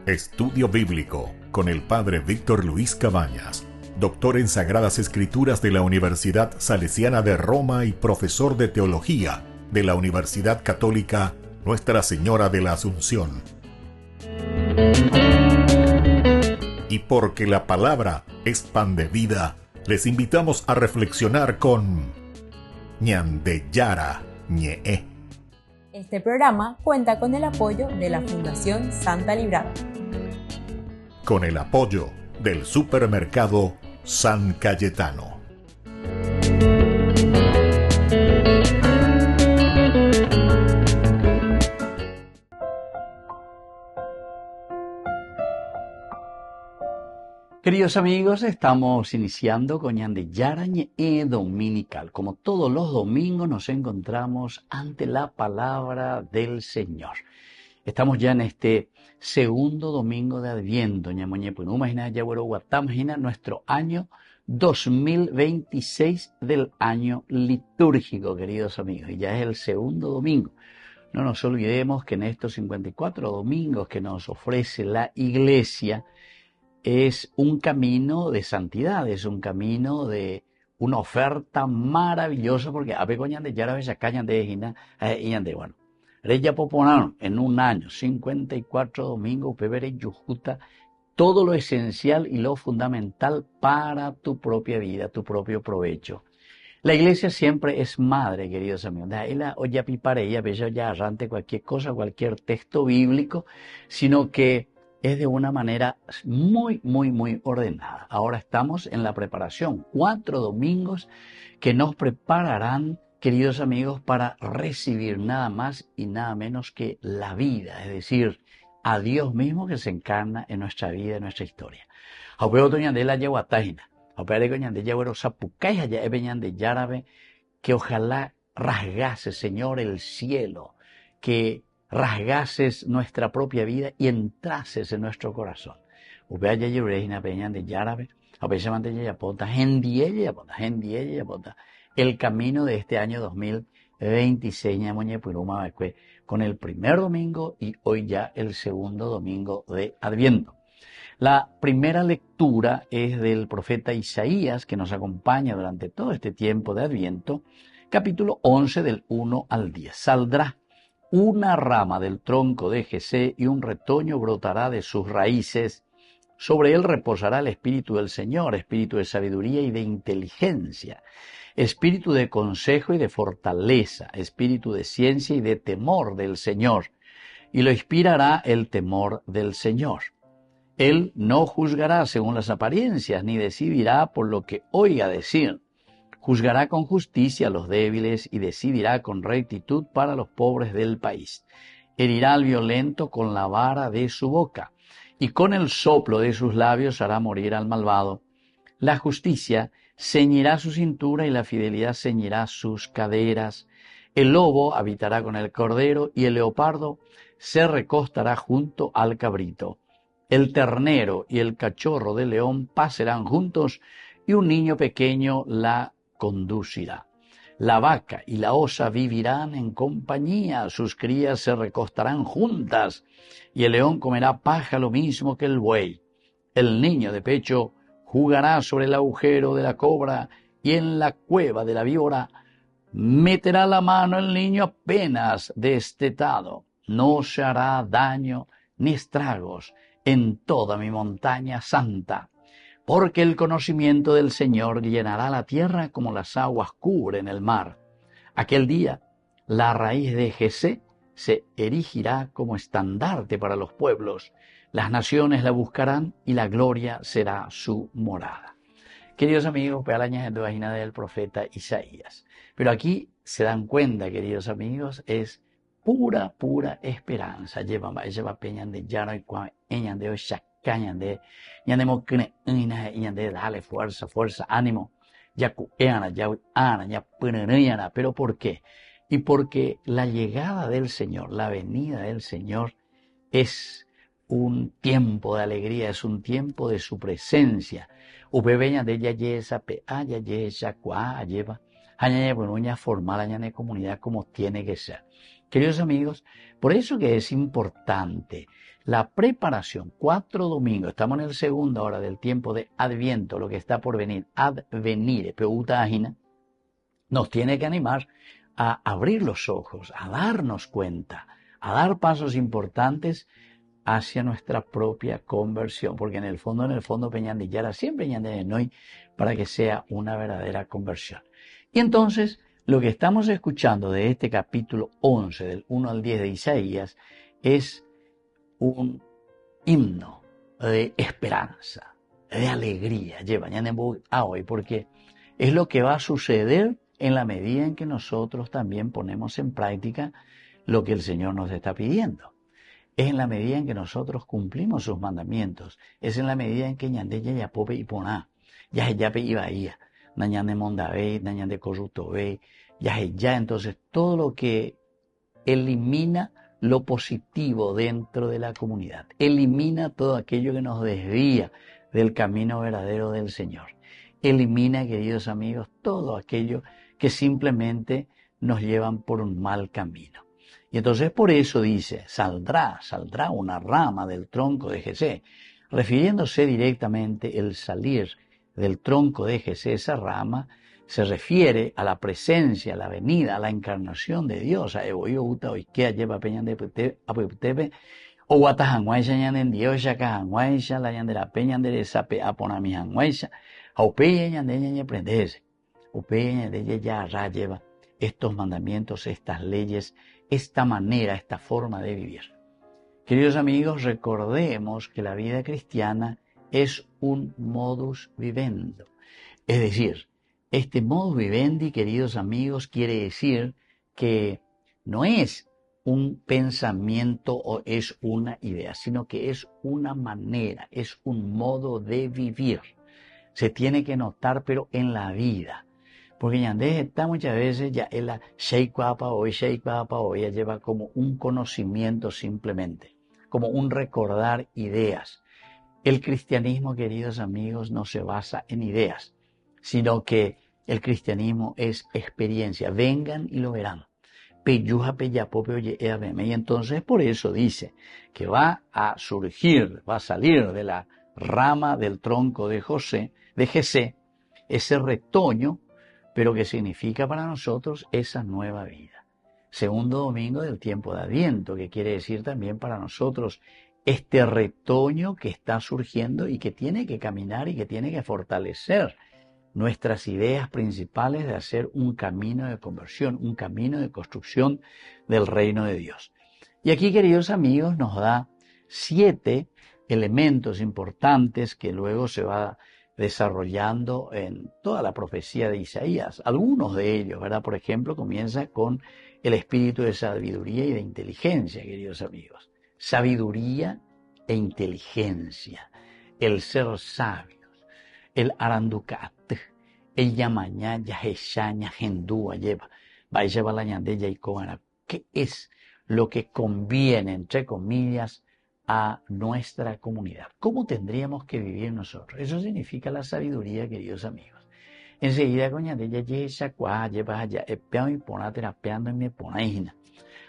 Estudio Bíblico con el Padre Víctor Luis Cabañas, doctor en Sagradas Escrituras de la Universidad Salesiana de Roma y profesor de Teología de la Universidad Católica Nuestra Señora de la Asunción. Y porque la palabra es pan de vida, les invitamos a reflexionar con Ñandeyara Ñe'e. Este programa cuenta con el apoyo de la Fundación Santa Librada. Con el apoyo del supermercado San Cayetano. Queridos amigos, estamos iniciando con Ñandeyara Ñe'e Dominical. Como todos los domingos nos encontramos ante la palabra del Señor. Estamos ya en este segundo domingo de Adviento, nuestro año 2026 del año litúrgico, queridos amigos. Y ya es el segundo domingo. No nos olvidemos que en estos 54 domingos que nos ofrece la Iglesia, es un camino de santidad, es un camino de una oferta maravillosa, porque bueno, Reya Poponano, en un año, 54 domingos, Pebere Yujuta, todo lo esencial y lo fundamental para tu propia vida, tu propio provecho. La Iglesia siempre es madre, queridos amigos. Ella oya pipareya, bella ya arrante cualquier cosa, cualquier texto bíblico, sino que es de una manera muy ordenada. Ahora estamos en la preparación, 4 domingos que nos prepararán, queridos amigos, para recibir nada más y nada menos que la vida, es decir, a Dios mismo que se encarna en nuestra vida, en nuestra historia. Que ojalá rasgase, Señor, el cielo, que rasgases nuestra propia vida y entrases en nuestro corazón. El camino de este año 2026 con el primer domingo y hoy ya el segundo domingo de Adviento. La primera lectura es del profeta Isaías, que nos acompaña durante todo este tiempo de Adviento, capítulo 11 del 1 al 10. Saldrá una rama del tronco de Jesé y un retoño brotará de sus raíces. Sobre él reposará el Espíritu del Señor, Espíritu de sabiduría y de inteligencia, Espíritu de consejo y de fortaleza, Espíritu de ciencia y de temor del Señor, y lo inspirará el temor del Señor. Él no juzgará según las apariencias, ni decidirá por lo que oiga decir. Juzgará con justicia a los débiles y decidirá con rectitud para los pobres del país. Herirá al violento con la vara de su boca, y con el soplo de sus labios hará morir al malvado. La justicia ceñirá su cintura y la fidelidad ceñirá sus caderas. El lobo habitará con el cordero y el leopardo se recostará junto al cabrito. El ternero y el cachorro de león pasarán juntos y un niño pequeño la conducirá. La vaca y la osa vivirán en compañía, sus crías se recostarán juntas, y el león comerá paja lo mismo que el buey. El niño de pecho jugará sobre el agujero de la cobra, y en la cueva de la víbora meterá la mano el niño apenas destetado. No se hará daño ni estragos en toda mi montaña santa. Porque el conocimiento del Señor llenará la tierra como las aguas cubren el mar. Aquel día, la raíz de Jesé se erigirá como estandarte para los pueblos. Las naciones la buscarán y la gloria será su morada. Queridos amigos, pealañas en la página del profeta Isaías. Pero aquí se dan cuenta, queridos amigos, es pura esperanza. Lleva peñan de llano y cuañan de de dale fuerza, ánimo. Pero ¿por qué? Y porque la llegada del Señor, la venida del Señor es un tiempo de alegría, es un tiempo de su presencia. añade por uña formal, añade comunidad como tiene que ser. Queridos amigos, por eso que es importante la preparación, 4 domingos, estamos en el segunda hora del tiempo de Adviento, lo que está por venir, advenire, peuta agina, nos tiene que animar a abrir los ojos, a darnos cuenta, a dar pasos importantes hacia nuestra propia conversión, porque en el fondo, Peñandillara siempre Ñande Noy para que sea una verdadera conversión. Y entonces, lo que estamos escuchando de este capítulo 11, del 1 al 10 de Isaías, es un himno de esperanza, de alegría, lleva a hoy, porque es lo que va a suceder en la medida en que nosotros también ponemos en práctica lo que el Señor nos está pidiendo. Es en la medida en que nosotros cumplimos sus mandamientos, es en la medida en que ñandella ya pope y poná, ya yape y bahía, nañande mondabey, nañande corruptobey, ya, entonces todo lo que elimina lo positivo dentro de la comunidad, elimina todo aquello que nos desvía del camino verdadero del Señor, elimina, queridos amigos, todo aquello que simplemente nos llevan por un mal camino. Y entonces por eso dice, saldrá una rama del tronco de Jesé, refiriéndose directamente el salir del tronco de Jesé, esa rama, se refiere a la presencia, a la venida, a la encarnación de Dios. A Evoyo Uta Oikea lleva peñan de Aputepe, o Guatajanguaisha ñan en Dios, ya Cajanguaisha, la ñan de la peñan de Sape Aponami Janguaisha, a Upeya ñan de ñan prendese, Upeya ñan de ella ya lleva estos mandamientos, estas leyes, esta manera, esta forma de vivir. Queridos amigos, recordemos que la vida cristiana es un modus vivendi. Es decir, este modus vivendi, queridos amigos, quiere decir que no es un pensamiento o es una idea, sino que es una manera, es un modo de vivir. Se tiene que notar, pero en la vida. Porque Yandé está muchas veces ya en la Sheikapa hoy, ya lleva como un conocimiento simplemente, como un recordar ideas. El cristianismo, queridos amigos, no se basa en ideas, sino que el cristianismo es experiencia. Vengan y lo verán. Y entonces por eso dice que va a surgir, va a salir de la rama del tronco de Jesé, ese retoño, pero que significa para nosotros esa nueva vida. Segundo domingo del tiempo de Adviento, que quiere decir también para nosotros este retoño que está surgiendo y que tiene que caminar y que tiene que fortalecer nuestras ideas principales de hacer un camino de conversión, un camino de construcción del reino de Dios. Y aquí, queridos amigos, nos da 7 elementos importantes que luego se va desarrollando en toda la profecía de Isaías. Algunos de ellos, ¿verdad? Por ejemplo, comienza con el espíritu de sabiduría y de inteligencia, queridos amigos. Sabiduría e inteligencia, el ser sabios, el aranducat, el yamañá, yajeshaña, gendúa, lleva, vaya la ñandella y cobana. ¿Qué es lo que conviene, entre comillas, a nuestra comunidad? ¿Cómo tendríamos que vivir nosotros? Eso significa la sabiduría, queridos amigos. Enseguida, con ñandella, yesha, cuá, lleva, ya, epeado y pona, terapeando y me pona,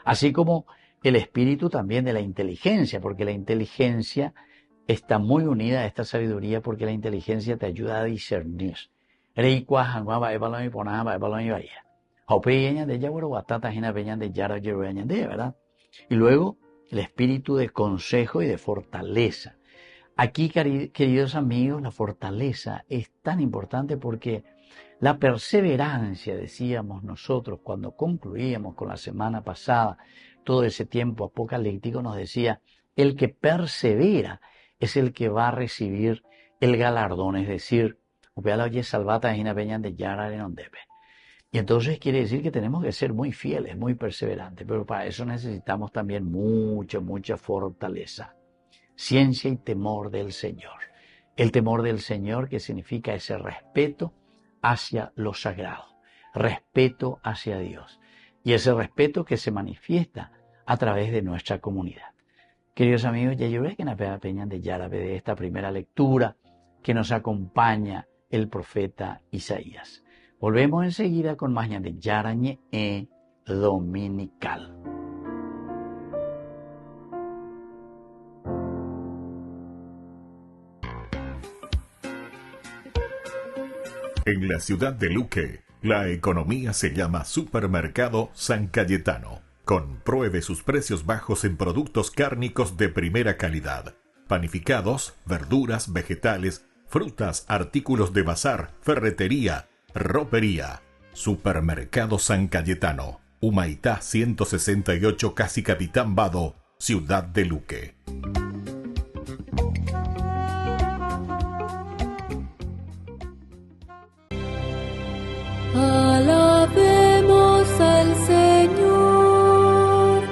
así como el espíritu también de la inteligencia, porque la inteligencia está muy unida a esta sabiduría, porque la inteligencia te ayuda a discernir. ¿Verdad? Y luego el espíritu de consejo y de fortaleza. Aquí, queridos amigos, la fortaleza es tan importante porque la perseverancia, decíamos nosotros cuando concluíamos con la semana pasada, todo ese tiempo apocalíptico nos decía, el que persevera es el que va a recibir el galardón, es decir, y entonces quiere decir que tenemos que ser muy fieles, muy perseverantes, pero para eso necesitamos también mucha fortaleza, ciencia y temor del Señor. El temor del Señor, que significa ese respeto hacia lo sagrado, respeto hacia Dios, y ese respeto que se manifiesta a través de nuestra comunidad. Queridos amigos, ya yo veo que en la peña de Yarabe de esta primera lectura que nos acompaña el profeta Isaías. Volvemos enseguida con más de Yarañe Dominical. En la ciudad de Luque, la economía se llama Supermercado San Cayetano. Compruebe sus precios bajos en productos cárnicos de primera calidad. Panificados, verduras, vegetales, frutas, artículos de bazar, ferretería, ropería. Supermercado San Cayetano. Humaitá 168, Casi Capitán Vado, ciudad de Luque. Alabemos al Señor,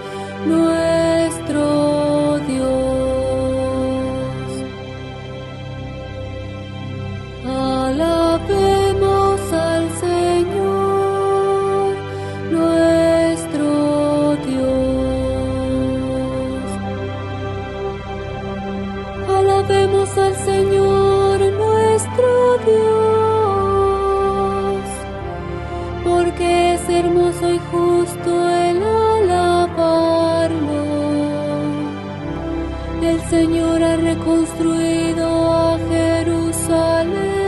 nuestro Dios. Alabemos al Señor, nuestro Dios. Alabemos al Señor, nuestro Dios. Porque es hermoso y justo el alabarlo. El Señor ha reconstruido a Jerusalén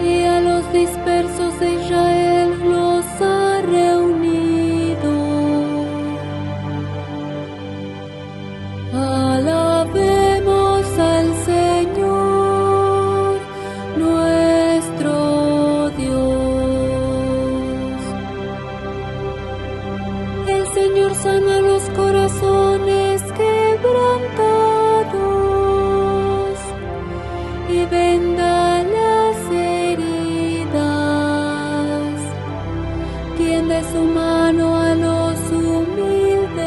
y a los dispersos de Israel los ha reunido. Alabemos al Señor, nuestro Dios. El Señor sana los corazones quebrantados y venda las heridas. Tiende su mano a los humildes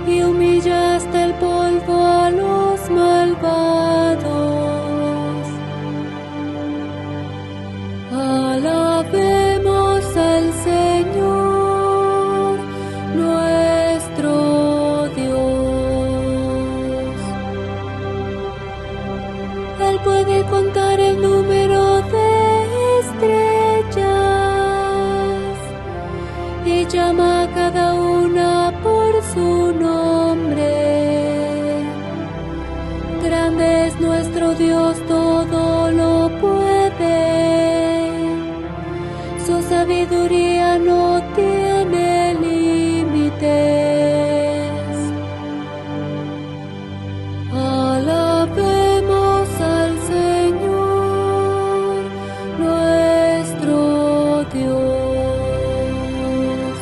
y humilla hasta el polvo a los malvados. Alabemos al Señor, nuestro Dios. Él puede contar el número de estrellas y llama a cada una por su nombre. Grande es nuestro Dios, todo lo puede. Su sabiduría no tiene límites. Alabemos al Señor, nuestro Dios.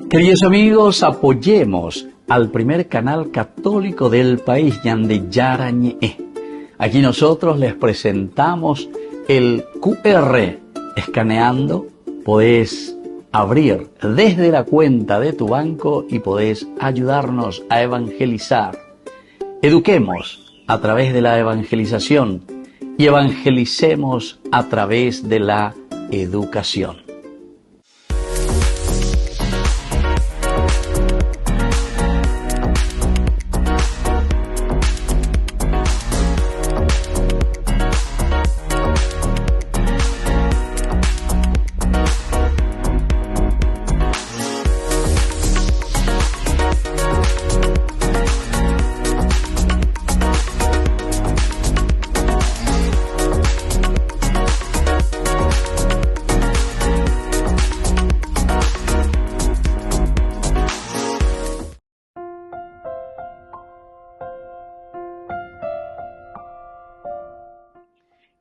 Queridos amigos, apoyemos al primer canal católico del país, Yande Yarañe. Aquí nosotros les presentamos el QR. Escaneando, podés abrir desde la cuenta de tu banco y podés ayudarnos a evangelizar. Eduquemos a través de la evangelización y evangelicemos a través de la educación.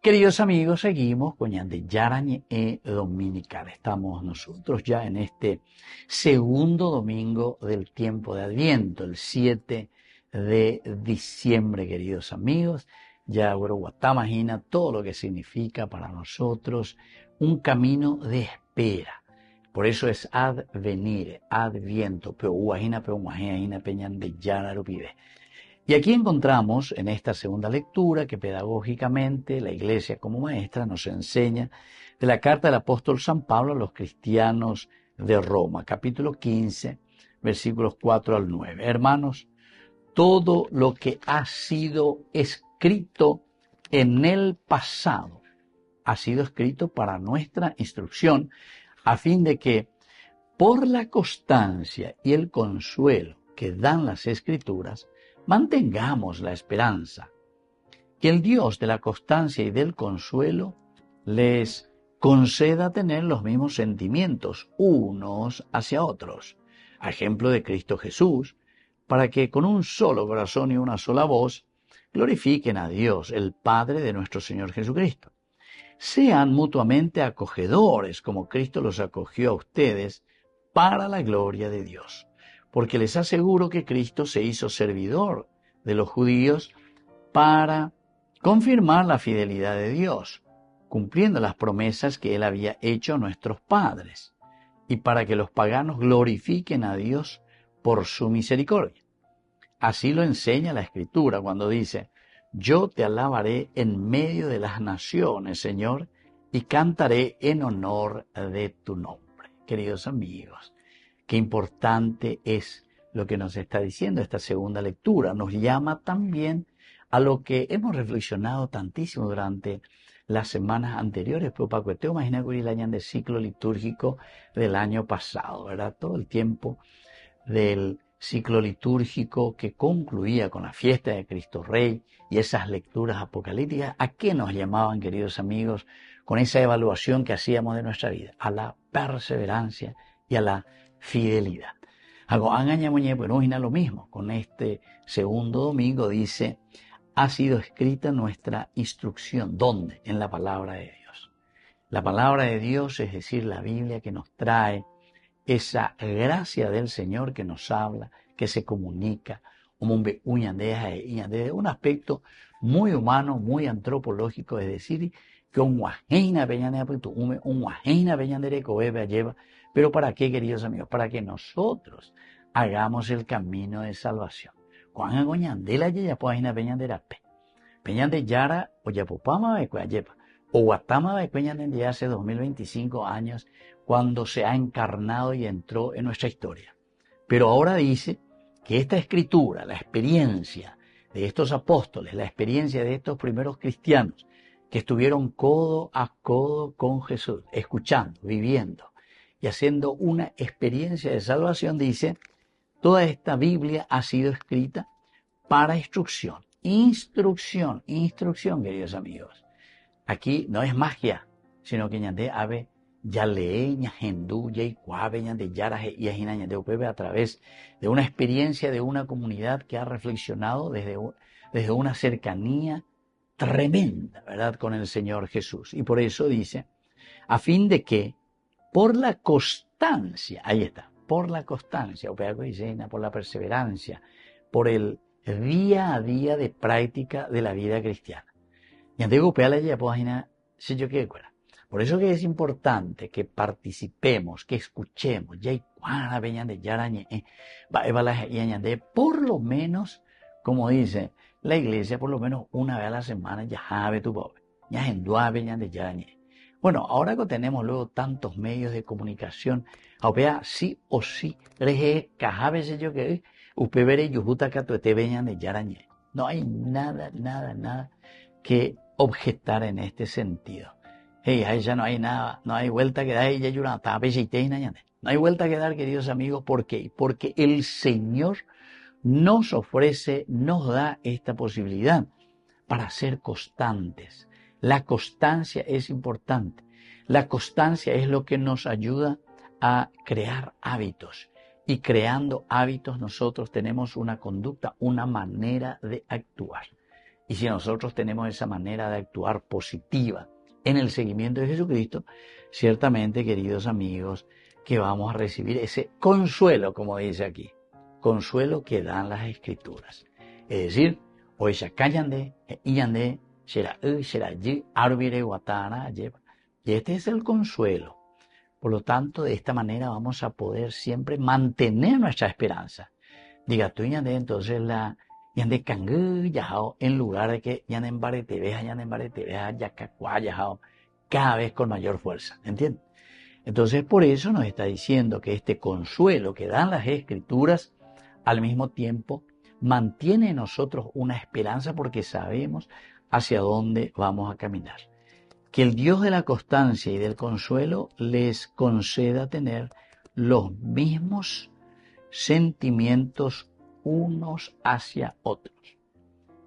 Queridos amigos, seguimos con Yande Yarañe Dominical. Estamos nosotros ya en este segundo domingo del tiempo de Adviento, el 7 de diciembre, queridos amigos. Ya Guatá imagina todo lo que significa para nosotros un camino de espera. Por eso es advenir, adviento, Yande Yarañe. Y aquí encontramos en esta segunda lectura que pedagógicamente la Iglesia como maestra nos enseña de la carta del apóstol San Pablo a los cristianos de Roma, capítulo 15, versículos 4 al 9. Hermanos, todo lo que ha sido escrito en el pasado ha sido escrito para nuestra instrucción, a fin de que por la constancia y el consuelo que dan las Escrituras, mantengamos la esperanza. Que el Dios de la constancia y del consuelo les conceda tener los mismos sentimientos unos hacia otros, a ejemplo de Cristo Jesús, para que con un solo corazón y una sola voz glorifiquen a Dios, el Padre de nuestro Señor Jesucristo. Sean mutuamente acogedores, como Cristo los acogió a ustedes, para la gloria de Dios. Porque les aseguro que Cristo se hizo servidor de los judíos para confirmar la fidelidad de Dios, cumpliendo las promesas que Él había hecho a nuestros padres, y para que los paganos glorifiquen a Dios por su misericordia. Así lo enseña la Escritura cuando dice: yo te alabaré en medio de las naciones, Señor, y cantaré en honor de tu nombre. Queridos amigos, qué importante es lo que nos está diciendo esta segunda lectura. Nos llama también a lo que hemos reflexionado tantísimo durante las semanas anteriores. Pero Paco, te imaginas que el año de ciclo litúrgico del año pasado, ¿verdad? Todo el tiempo del ciclo litúrgico que concluía con la fiesta de Cristo Rey y esas lecturas apocalípticas. ¿A qué nos llamaban, queridos amigos, con esa evaluación que hacíamos de nuestra vida? A la perseverancia y a la fidelidad. Algo lo mismo. Con este segundo domingo dice: ha sido escrita nuestra instrucción. ¿Dónde? En la palabra de Dios. La palabra de Dios, es decir, la Biblia, que nos trae esa gracia del Señor, que nos habla, que se comunica, un aspecto muy humano, muy antropológico, es decir, que pero ¿para qué, queridos amigos? Para que nosotros hagamos el camino de salvación. Hace 2025 años, cuando se ha encarnado y entró en nuestra historia. Pero ahora dice que esta escritura, la experiencia de estos apóstoles, la experiencia de estos primeros cristianos que estuvieron codo a codo con Jesús, escuchando, viviendo y haciendo una experiencia de salvación, dice: toda esta Biblia ha sido escrita para instrucción. Instrucción, queridos amigos. Aquí no es magia, sino que a través de una experiencia de una comunidad que ha reflexionado desde una cercanía tremenda, ¿verdad?, con el Señor Jesús. Y por eso dice: a fin de que por la constancia, ahí está, por la constancia, por la perseverancia, por el día a día de práctica de la vida cristiana. Por eso que es importante que participemos, que escuchemos, por lo menos, como dice la iglesia, por lo menos una vez a la semana, bueno, ahora que tenemos luego tantos medios de comunicación, sí o sí, no hay nada que objetar en este sentido. Ya no hay nada, no hay vuelta que dar, no hay vuelta que dar, queridos amigos. ¿Por qué? Porque el Señor nos ofrece, nos da esta posibilidad para ser constantes. La constancia es importante. La constancia es lo que nos ayuda a crear hábitos. Y creando hábitos nosotros tenemos una conducta, una manera de actuar. Y si nosotros tenemos esa manera de actuar positiva en el seguimiento de Jesucristo, ciertamente, queridos amigos, que vamos a recibir ese consuelo, como dice aquí, consuelo que dan las Escrituras. Es decir, y este es el consuelo. Por lo tanto, de esta manera vamos a poder siempre mantener nuestra esperanza. Diga tú, entonces en lugar de que cada vez con mayor fuerza, ¿entiendes? Entonces, por eso nos está diciendo que este consuelo que dan las Escrituras, al mismo tiempo mantiene en nosotros una esperanza, porque sabemos hacia dónde vamos a caminar. Que el Dios de la constancia y del consuelo les conceda tener los mismos sentimientos unos hacia otros.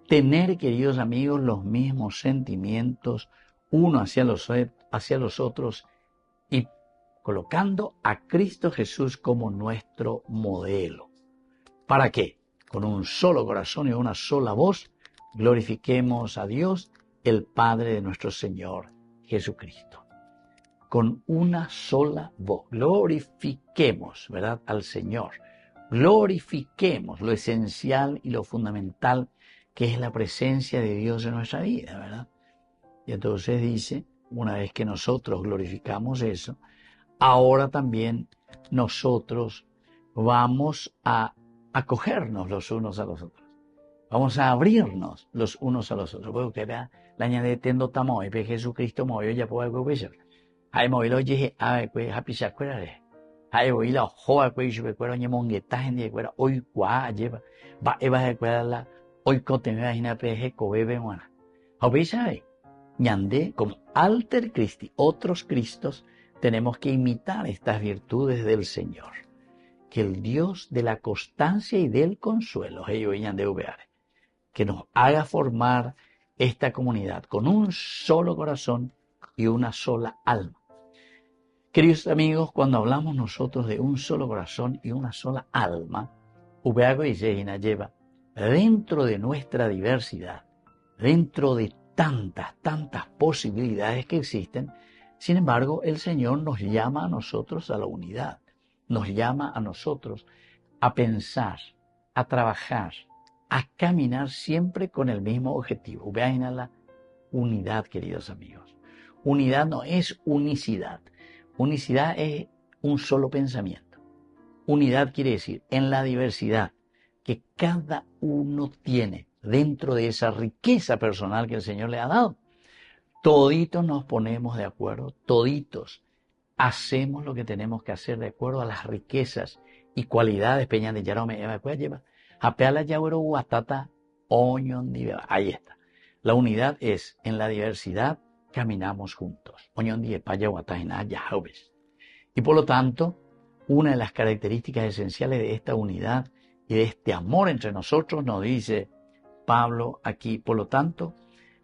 Tener, queridos amigos, los mismos sentimientos unos hacia los otros y colocando a Cristo Jesús como nuestro modelo. ¿Para qué? Con un solo corazón y una sola voz, glorifiquemos a Dios, el Padre de nuestro Señor Jesucristo. Con una sola voz, glorifiquemos, ¿verdad?, al Señor. Glorifiquemos lo esencial y lo fundamental que es la presencia de Dios en nuestra vida, ¿verdad? Y entonces dice, una vez que nosotros glorificamos eso, ahora también nosotros vamos a acogernos los unos a los otros. Vamos a abrirnos los unos a los otros. Porque usted vea, la añade tendo tamo, y Jesucristo movió ya puede comer. Hay movido oye, pues happy sacuera. Hay oído joa pues yo recuerdo ni mongueta gente recuerda hoy cuá lleva va eva recuerda la hoy cote me imagina peje cobebe buena. ¿Habéis sabe? Ñande como alter Christi, otros Cristos, tenemos que imitar estas virtudes del Señor. Que el Dios de la constancia y del consuelo, que nos haga formar esta comunidad con un solo corazón y una sola alma. Queridos amigos, cuando hablamos nosotros de un solo corazón y una sola alma, lleva dentro de nuestra diversidad, dentro de tantas posibilidades que existen, sin embargo, el Señor nos llama a nosotros a la unidad, nos llama a nosotros a pensar, a trabajar, a caminar siempre con el mismo objetivo. Vean la unidad, queridos amigos. Unidad no es unicidad. Unicidad es un solo pensamiento. Unidad quiere decir en la diversidad que cada uno tiene dentro de esa riqueza personal que el Señor le ha dado. Toditos nos ponemos de acuerdo, toditos hacemos lo que tenemos que hacer de acuerdo a las riquezas y cualidades peñas de Yarome. Ahí está. La unidad es en la diversidad caminamos juntos. Y por lo tanto, una de las características esenciales de esta unidad y de este amor entre nosotros nos dice Pablo aquí, por lo tanto,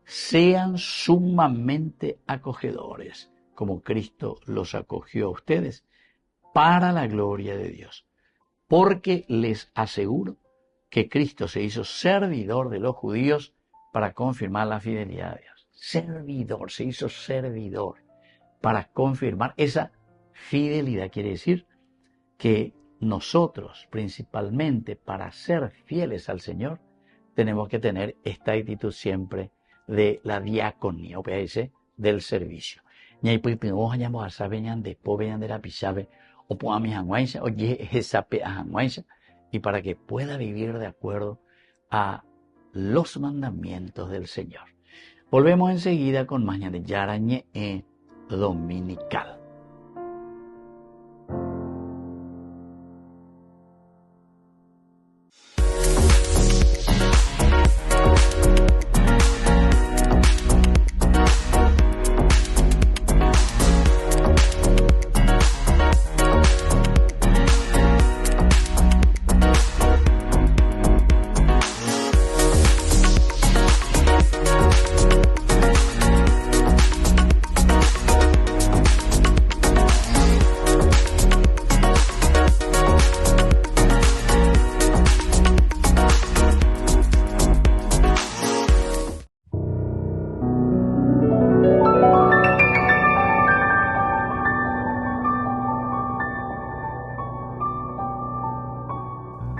sean sumamente acogedores, como Cristo los acogió a ustedes, para la gloria de Dios. Porque les aseguro que Cristo se hizo servidor de los judíos para confirmar la fidelidad de Dios. Servidor, se hizo servidor para confirmar esa fidelidad. Quiere decir que nosotros, principalmente para ser fieles al Señor, tenemos que tener esta actitud siempre de la diaconía, o sea, del servicio. Y para que pueda vivir de acuerdo a los mandamientos del Señor. Volvemos enseguida con Mañana de Yarañe Dominical.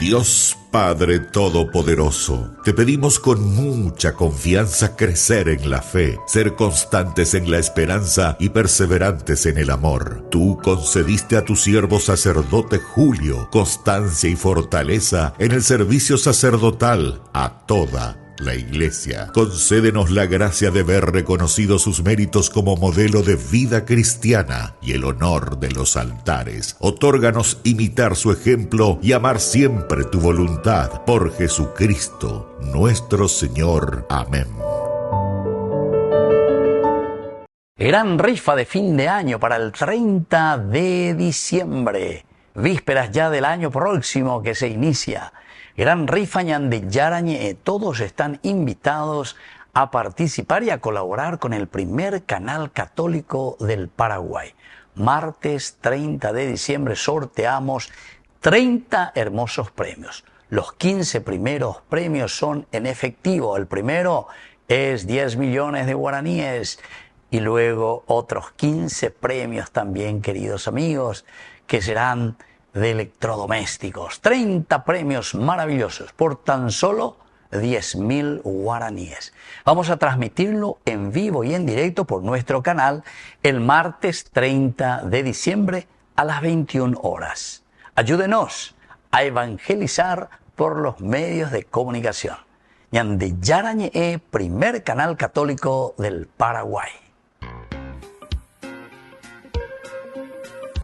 Dios Padre Todopoderoso, te pedimos con mucha confianza crecer en la fe, ser constantes en la esperanza y perseverantes en el amor. Tú concediste a tu siervo sacerdote Julio constancia y fortaleza en el servicio sacerdotal a toda la Iglesia. Concédenos la gracia de ver reconocidos sus méritos como modelo de vida cristiana y el honor de los altares. Otórganos imitar su ejemplo y amar siempre tu voluntad. Por Jesucristo, nuestro Señor. Amén. Gran rifa de fin de año para el 30 de diciembre. Vísperas ya del año próximo que se inicia. Gran rifa ñande Yarañe. Todos están invitados a participar y a colaborar con el primer canal católico del Paraguay. Martes 30 de diciembre sorteamos 30 hermosos premios. Los 15 primeros premios son en efectivo. El primero es 10 millones de guaraníes y luego otros 15 premios también, queridos amigos, que serán de electrodomésticos. 30 premios maravillosos por tan solo 10.000 guaraníes. Vamos a transmitirlo en vivo y en directo por nuestro canal el martes 30 de diciembre a las 21 horas. Ayúdenos a evangelizar por los medios de comunicación. Ñande Yarañe, primer canal católico del Paraguay.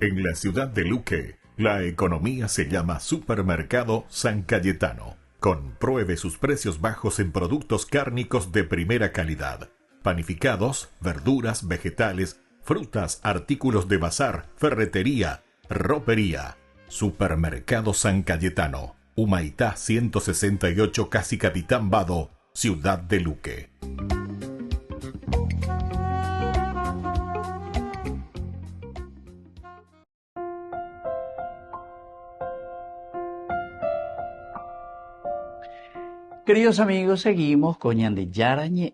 En la ciudad de Luque, la economía se llama Supermercado San Cayetano. Compruebe sus precios bajos en productos cárnicos de primera calidad. Panificados, verduras, vegetales, frutas, artículos de bazar, ferretería, ropería. Supermercado San Cayetano, Humaitá 168, Casi Capitán Vado, ciudad de Luque. Queridos amigos, seguimos con Ñande Yarañe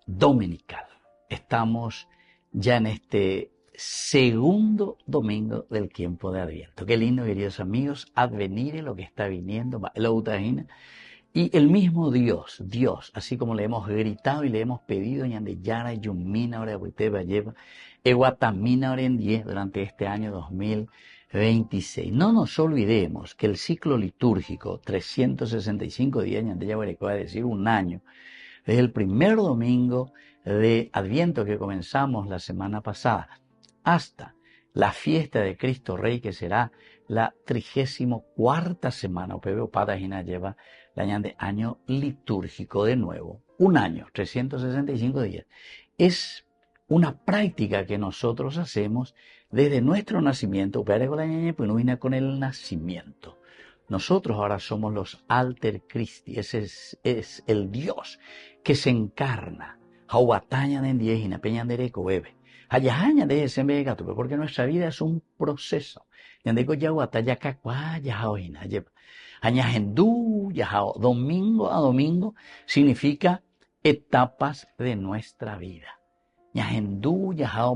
Dominical. Estamos ya en este segundo domingo del tiempo de Adviento. Qué lindo, queridos amigos, advenir lo que está viniendo, la utajina. Y el mismo Dios, así como le hemos gritado y le hemos pedido, Ñande Yara, Yumina, ahora Buiteba, Lleva, Eguatamina, ahora en 10, durante este año 2026. No nos olvidemos que el ciclo litúrgico, 365 días, Ñande Yara, va a decir un año, desde el primer domingo de Adviento que comenzamos la semana pasada, hasta la fiesta de Cristo Rey, que será la 34ª semana, Patagina lleva el año litúrgico de nuevo. Un año, 365 días. Es una práctica que nosotros hacemos desde nuestro nacimiento, con el nacimiento. Nosotros ahora somos los Alter Christi, ese es el Dios que se encarna. Porque nuestra vida es un proceso. Domingo a domingo significa etapas de nuestra vida.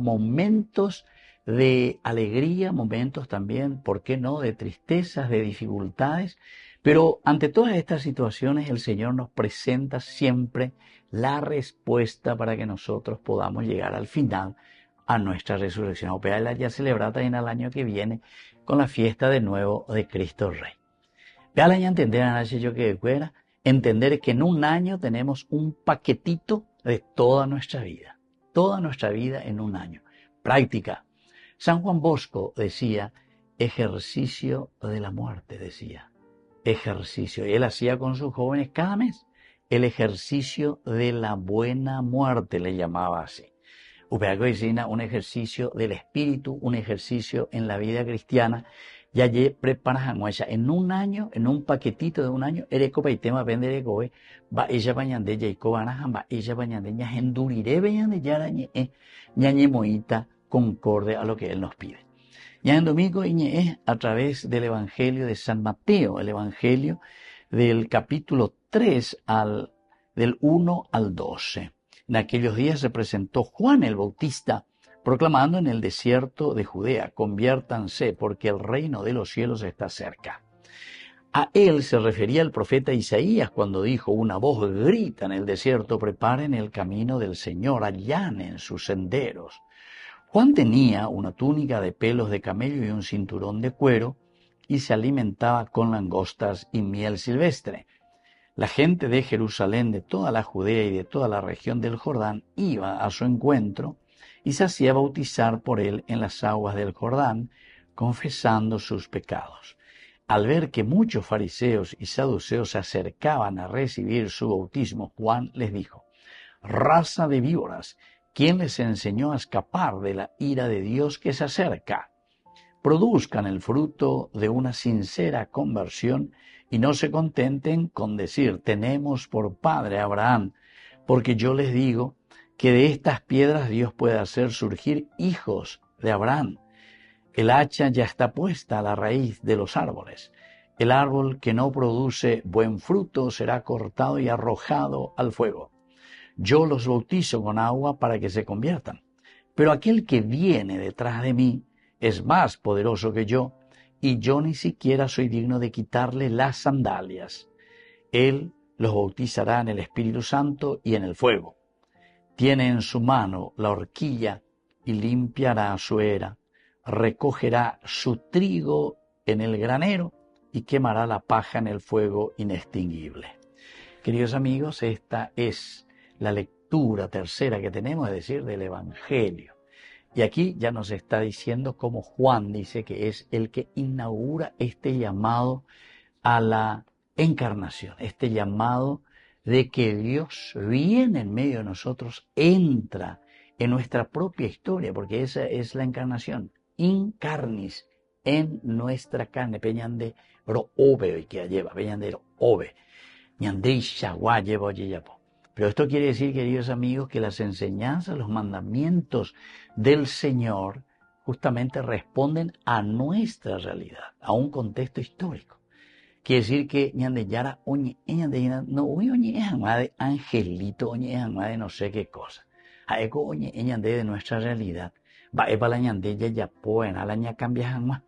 Momentos de alegría, momentos también, ¿por qué no?, de tristezas, de dificultades. Pero ante todas estas situaciones el Señor nos presenta siempre la respuesta para que nosotros podamos llegar al final a nuestra resurrección. Opera ya celebrada en el año que viene con la fiesta de nuevo de Cristo Rey. Veala ya entender que en un año tenemos un paquetito de toda nuestra vida en un año. Práctica. San Juan Bosco decía, ejercicio de la muerte, decía. Ejercicio. Y él hacía con sus jóvenes cada mes el ejercicio de la buena muerte, le llamaba así. Un ejercicio del espíritu, un ejercicio en la vida cristiana. Ya preparas en un año, en un paquetito de un año, erecopa y tema vende ecoe, va ella bañande Jacob Anahan, va ella bañande ñajenduriré bañande yarañe, ñañemoita, concorde a lo que él nos pide. Ya en domingo es a través del Evangelio de San Mateo, el Evangelio del capítulo 3 del 1 al 12. En aquellos días se presentó Juan el Bautista, proclamando en el desierto de Judea, conviértanse porque el reino de los cielos está cerca. A él se refería el profeta Isaías cuando dijo, una voz grita en el desierto, preparen el camino del Señor, allanen sus senderos. Juan tenía una túnica de pelos de camello y un cinturón de cuero, y se alimentaba con langostas y miel silvestre. La gente de Jerusalén, de toda la Judea y de toda la región del Jordán, iba a su encuentro, y se hacía bautizar por él en las aguas del Jordán, confesando sus pecados. Al ver que muchos fariseos y saduceos se acercaban a recibir su bautismo, Juan les dijo, raza de víboras, ¿Quién les enseñó a escapar de la ira de Dios que se acerca? Produzcan el fruto de una sincera conversión y no se contenten con decir, tenemos por padre a Abraham, porque yo les digo que de estas piedras Dios puede hacer surgir hijos de Abraham. El hacha ya está puesta a la raíz de los árboles. El árbol que no produce buen fruto será cortado y arrojado al fuego. Yo los bautizo con agua para que se conviertan, pero aquel que viene detrás de mí es más poderoso que yo, y yo ni siquiera soy digno de quitarle las sandalias. Él los bautizará en el Espíritu Santo y en el fuego. Tiene en su mano la horquilla y limpiará su era, recogerá su trigo en el granero y quemará la paja en el fuego inextinguible. Queridos amigos, esta es la lectura tercera que tenemos, es decir, del Evangelio. Y aquí ya nos está diciendo cómo Juan dice que es el que inaugura este llamado a la encarnación, este llamado de que Dios viene en medio de nosotros, entra en nuestra propia historia, porque esa es la encarnación, incarnis, en nuestra carne, peñande ro ove que lleva, peñande ro ove, ñandri shagua lleva oyeyapo. Pero esto quiere decir, queridos amigos, que las enseñanzas, los mandamientos del Señor justamente responden a nuestra realidad, a un contexto histórico. Quiere decir que ñande yara oñe no oñe de angelito, oñe de no sé qué cosa. A eco oñe ñande de nuestra realidad. Va para la ñande ya poen a la ña cambia más.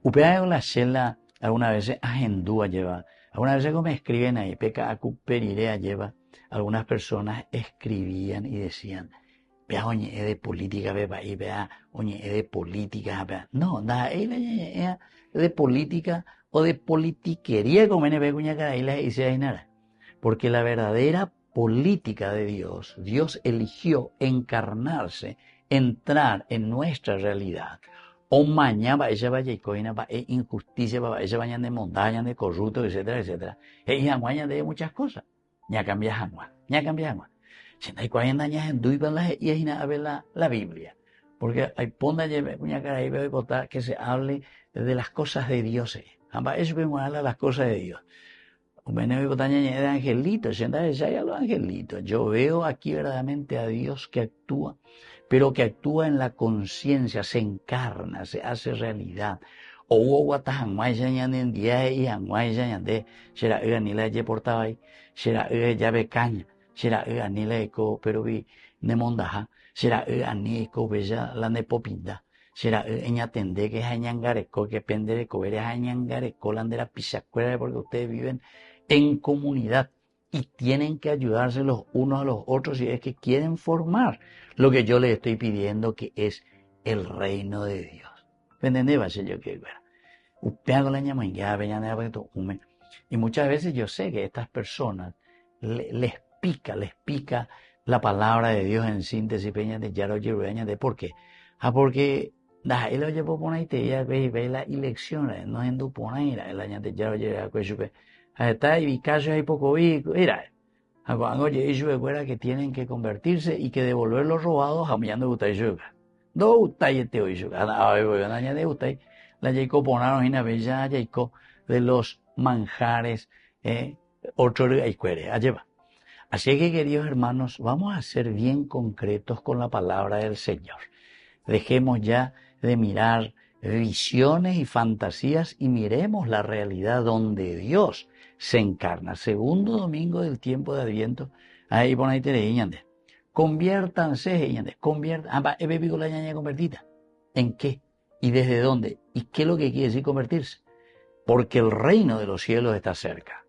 Upea la shela algunas veces agendúa lleva. Algunas veces como escriben ahí, peca acuperirea lleva. Algunas personas escribían y decían, vea oñe de política, vea oñe de política, vea. No, da de política o de politiquería como en Beguña Caraíla y se nada. Porque la verdadera política de Dios, Dios eligió encarnarse, entrar en nuestra realidad. O mañana ella vaya y coina va injusticia, va ella vayan de montaña, de corrupto, etcétera, etcétera. Y aguañan de muchas cosas. Ya cambia agua. Si no hay 40 años en Duibala y ahí a ver la Biblia. Porque hay ponda lleve Beguña Caraíla y votar que se hable de las cosas de Dios. Eso es las cosas de Dios. De angelitos, los angelitos. Yo veo aquí verdaderamente a Dios que actúa, pero que actúa en la conciencia, se encarna, se hace realidad. O hubo guatajanguay en día y anguay de será ni la portaba ahí, será ya becaña, será ni la eco, pero vi nemondaja, será ni eco bella la nepopinda. Será ñatende que es añangareco, que pende de cober es añangareco, la de la pisacuera, porque ustedes viven en comunidad y tienen que ayudarse los unos a los otros si es que quieren formar lo que yo les estoy pidiendo, que es el reino de Dios. ¿Entendés? Va a ser yo que y muchas veces yo sé que a estas personas les pica la palabra de Dios en síntesis, peña de yaro yerueña, de por qué. Porque él oye por poner y ya ve la elección, no es en tu poner, el año de yaro yerueña, está y caso hay poco mira, oye, ellos que tienen que convertirse y que devolver los robados a millán de usted yuga. Do usted te oye yuga, año de usted, la Jacob ponaron una bella Jacob de los manjares, otro aycuere, allá. Así que, queridos hermanos, vamos a ser bien concretos con la palabra del Señor. Dejemos ya de mirar visiones y fantasías y miremos la realidad donde Dios se encarna. Segundo domingo del tiempo de Adviento, ahí pone ahí tereñande. Conviértanse, la ñaña convertida. ¿En qué? ¿Y desde dónde? ¿Y qué es lo que quiere decir convertirse? Porque el reino de los cielos está cerca.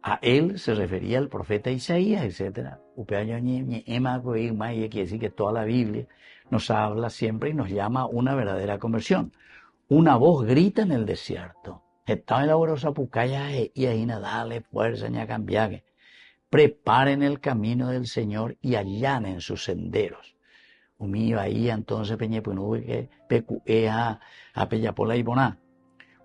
A él se refería el profeta Isaías, etc. Quiere decir que toda la Biblia nos habla siempre y nos llama a una verdadera conversión. Una voz grita en el desierto. Está en la orosa pucaya y ahí dale fuerza ña cambiaje. Preparen el camino del Señor y allanen sus senderos. Humillo ahí entonces peñepunube que pecuea a pellapola y boná.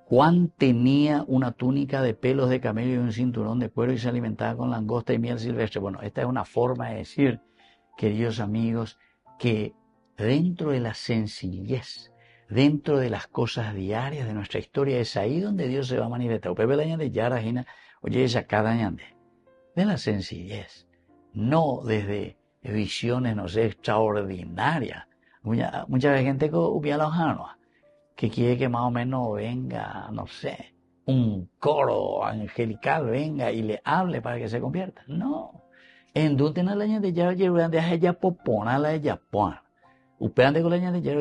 Juan tenía una túnica de pelos de camello y un cinturón de cuero y se alimentaba con langosta y miel silvestre. Bueno, esta es una forma de decir queridos amigos, que dentro de la sencillez, dentro de las cosas diarias de nuestra historia, es ahí donde Dios se va a manifestar. Pepe de Yara, oye, esa cada año de la sencillez, no desde visiones, no sé, extraordinarias. Mucha gente que quiere que más o menos venga, no sé, un coro angelical venga y le hable para que se convierta. No. En duten a la de Yara, ella popona la de Japón. Upeante con la de Yara,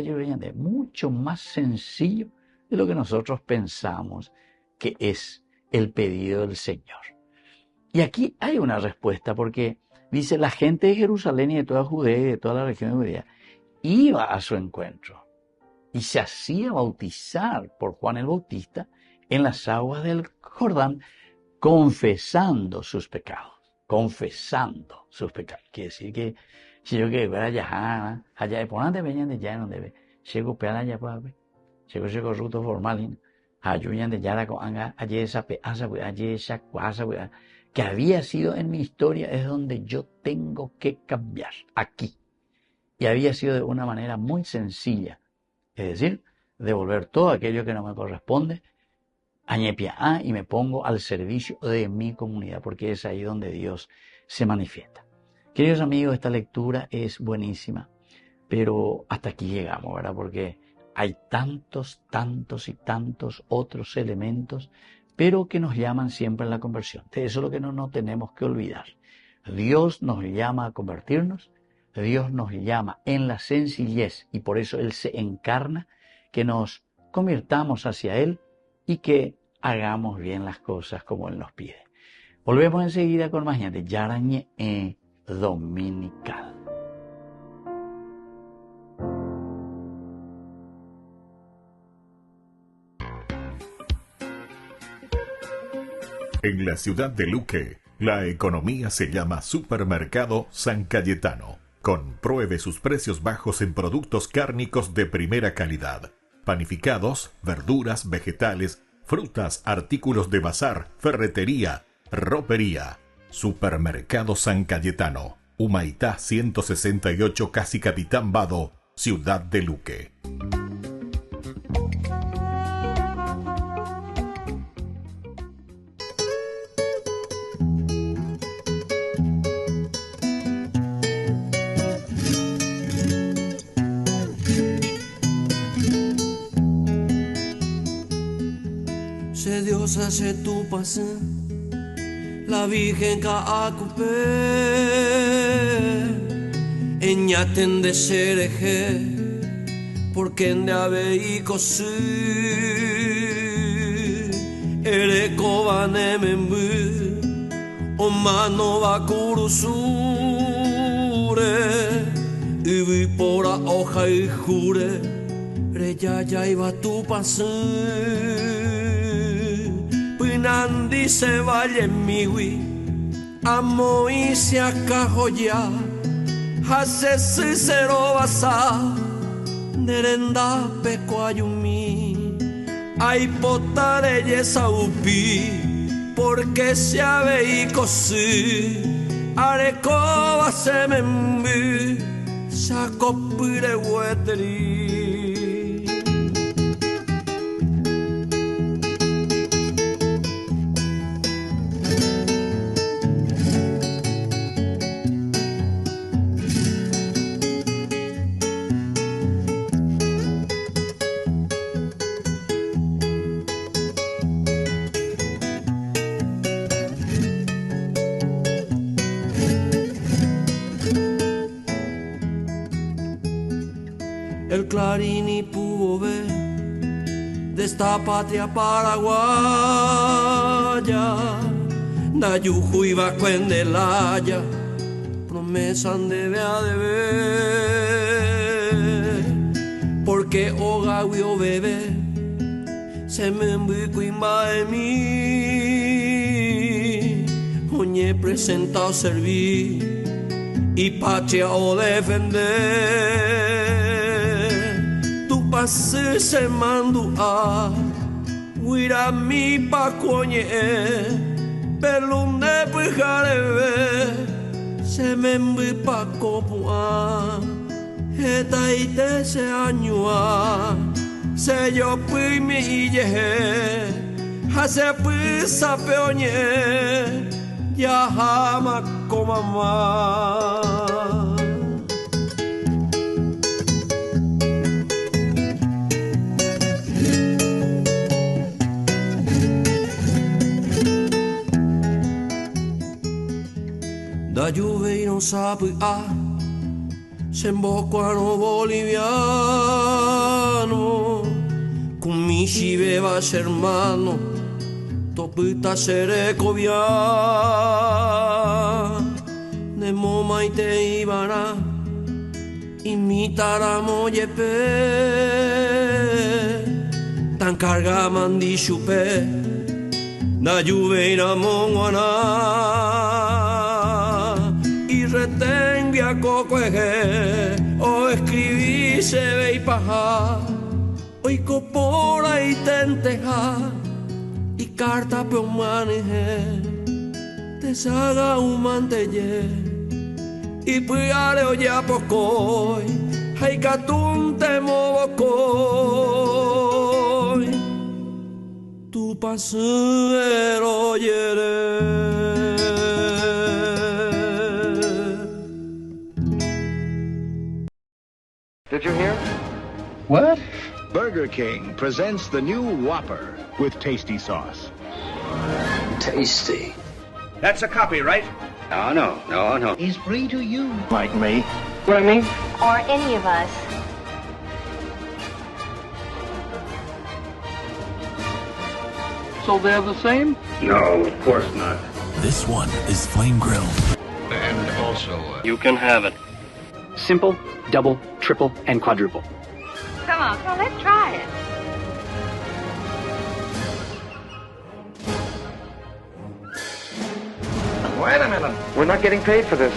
mucho más sencillo de lo que nosotros pensamos que es el pedido del Señor. Y aquí hay una respuesta, porque dice, la gente de Jerusalén y de toda Judea y de toda la región de Judea iba a su encuentro y se hacía bautizar por Juan el Bautista en las aguas del Jordán, confesando sus pecados. Confesando sus pecados. Quiere decir que si yo que ver allá de ponante venían de ya no debe, llego peana allá papi, llego ruto formal, ayuyan de yara con anga, allí esa peaza, allí esa cuasa, que había sido en mi historia, es donde yo tengo que cambiar, aquí. Y había sido de una manera muy sencilla, es decir, devolver todo aquello que no me corresponde, añepia y me pongo al servicio de mi comunidad, porque es ahí donde Dios se manifiesta. Queridos amigos, esta lectura es buenísima, pero hasta aquí llegamos, ¿verdad? Porque hay tantos y tantos otros elementos, pero que nos llaman siempre a la conversión. De eso es lo que no tenemos que olvidar. Dios nos llama a convertirnos, Dios nos llama en la sencillez, y por eso Él se encarna, que nos convirtamos hacia Él y que hagamos bien las cosas como Él nos pide. Volvemos enseguida con más gente. Yarañe Dominical. En la ciudad de Luque, la economía se llama Supermercado San Cayetano. Compruebe sus precios bajos en productos cárnicos de primera calidad. Panificados, verduras, vegetales, frutas, artículos de bazar, ferretería, ropería. Supermercado San Cayetano, Humaitá 168, Casi Capitán Vado, ciudad de Luque. Se Dios hace tu paz, la Virgen Caacupé, eñaten de sereje, porque en de abeicos ereco vanemembu, o mano va curusure, y vi por a hoja y jure, reyaya iba tu paz. Nandi se vaya miwi, amo y se acajoya, hace cero basa, nerenda pecuayumi, ay potare yesa upi, porque se ave y cosí, arecoba se me envi, saco pire hueteri. El clarín y pudo ver de esta patria paraguaya, Nayuju y Bacuendelaya, promesa debe a deber, porque Ogawi o bebé se me envió de mí, oñe presentado servir y patria o defender. Pase se mandu a huira mi pa coñe pelunde pujarebe se me envipa copua, eta ite se añua, se yo pui mi ye, hace pisa peoñe, ya jama comamá. Da lluvia y no sabe se embocuano boliviano, con mi chivebas hermano, topita serecovia, de moma y te ibara, imitara moyepe, tan carga mandi chupe, da lluvia y na monguana. Retenga cocoeje, o escribí se ve y paja, o copora y tenteja, y carta pe un maneje, te saga un mantelle, y puyare o ya pocoy, hay catun te movocoy, tu pasero yere. Did you hear? What? Burger King presents the new Whopper with tasty sauce. Tasty. That's a copy, right? No. He's free to use. Like me. What I mean? Or any of us. So they're the same? No, of course not. This one is flame grilled. And also, You can have it. Simple, double, triple, and quadruple. Come on, let's try it. wait a minute. We're not getting paid for this.